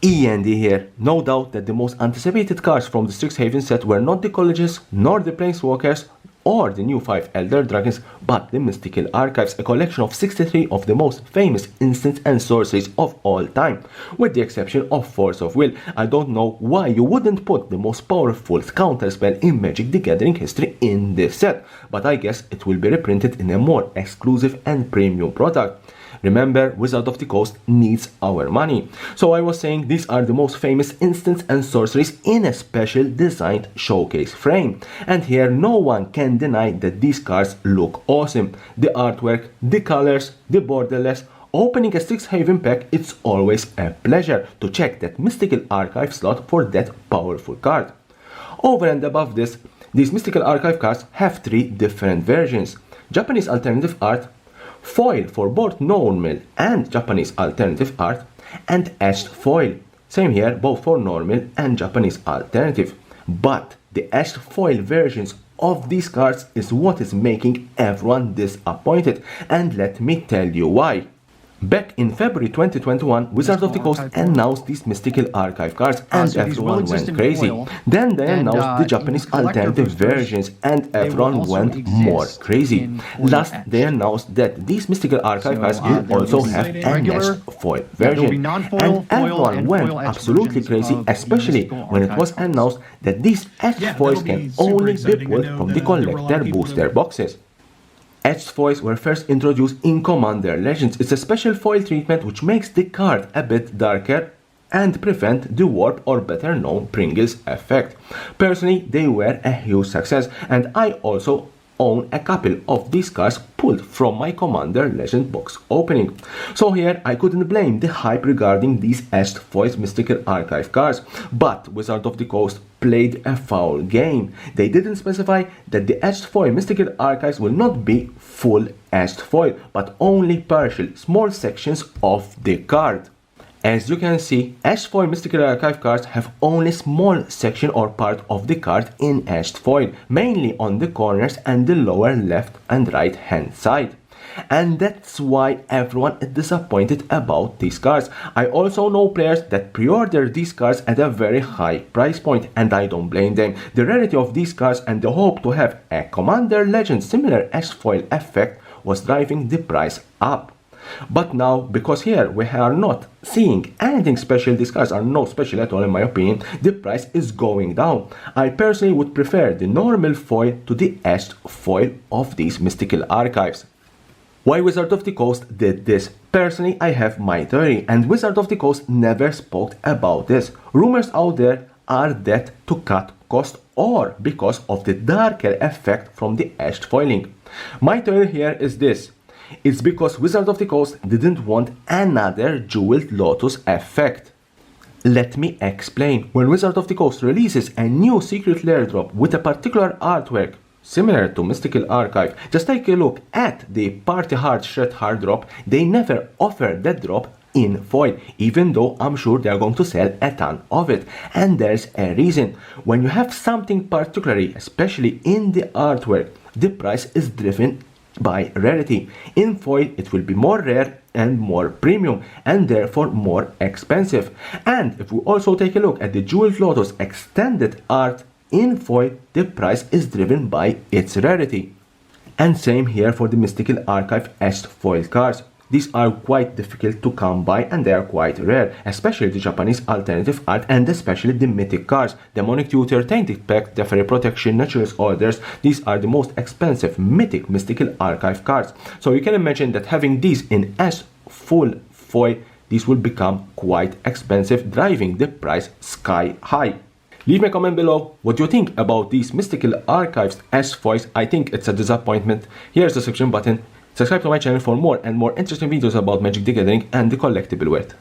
E.N.D here. No doubt that the most anticipated cards from the Strixhaven set were not the colleges, nor the planeswalkers, or the new 5 Elder Dragons, but the Mystical Archives, a collection of 63 of the most famous instants and sorceries of all time, with the exception of Force of Will. I don't know why you wouldn't put the most powerful counterspell in Magic the Gathering history in this set, but I guess it will be reprinted in a more exclusive and premium product. Remember, Wizard of the Coast needs our money. So I was saying these are the most famous instants and sorceries in a special designed showcase frame. And here no one can deny that these cards look awesome. The artwork, the colors, the borderless. Opening a Strixhaven pack, it's always a pleasure to check that Mystical Archive slot for that powerful card. Over and above this, these Mystical Archive cards have 3 different versions. Japanese alternative art, foil for both normal and Japanese alternative art, and etched foil. Same here, both for normal and Japanese alternative. But the etched foil versions of these cards is what is making everyone disappointed, and let me tell you why. Back in February 2021, Wizards of the Coast announced these Mystical Archive cards and everyone went crazy. Then they announced the Japanese alternative versions and everyone went more crazy. Last, they announced that these Mystical Archive cards will also have an etched foil version. And everyone went absolutely crazy, especially when it was announced that these etched foils can only be pulled from the collector booster boxes. Etched foils were first introduced in Commander Legends. It's a special foil treatment which makes the card a bit darker and prevent the warp, or better known Pringles effect. Personally, they were a huge success, and I also own a couple of these cards pulled from my Commander Legend box opening. So here I couldn't blame the hype regarding these etched foils Mystical Archive cards, but Wizard of the Coast played a foul game. They didn't specify that the etched foil Mystical Archives will not be full etched foil, but only partial, small sections of the card. As you can see, etched foil Mystical Archive cards have only small section or part of the card in etched foil, mainly on the corners and the lower left and right hand side. And that's why everyone is disappointed about these cards. I also know players that pre-order these cards at a very high price point, and I don't blame them. The rarity of these cards and the hope to have a Commander Legend similar etched foil effect was driving the price up. But now, because here we are not seeing anything special, these cards are not special at all in my opinion, the price is going down. I personally would prefer the normal foil to the etched foil of these Mystical Archives. Why Wizard of the Coast did this? Personally, I have my theory, and Wizard of the Coast never spoke about this. Rumors out there are that to cut cost or because of the darker effect from the etched foiling. My theory here is this. It's because Wizard of the Coast didn't want another Jeweled Lotus effect. Let me explain. When Wizard of the Coast releases a new secret lair drop with a particular artwork similar to Mystical Archive, just take a look at the Party Hard Shred Hard drop. They never offer that drop in foil, even though I'm sure they are going to sell a ton of it. And there's a reason. When you have something particularly, especially in the artwork, the price is driven by rarity. In foil it will be more rare and more premium, and therefore more expensive. And if we also take a look at the Jeweled Lotus extended art in foil, the price is driven by its rarity. And same here for the Mystical Archive etched foil cards. These are quite difficult to come by and they are quite rare, especially the Japanese alternative art and especially the mythic cards. Demonic Tutor, Tainted Pact, the Fairy Protection, Nature's Orders, these are the most expensive mythic Mystical Archive cards. So you can imagine that having these in etched full foil, these will become quite expensive, driving the price sky high. Leave me a comment below what you think about these Mystical Archives etched foils. I think it's a disappointment. Here's the subscription button. Subscribe to my channel for more and more interesting videos about Magic the Gathering and the collectible world.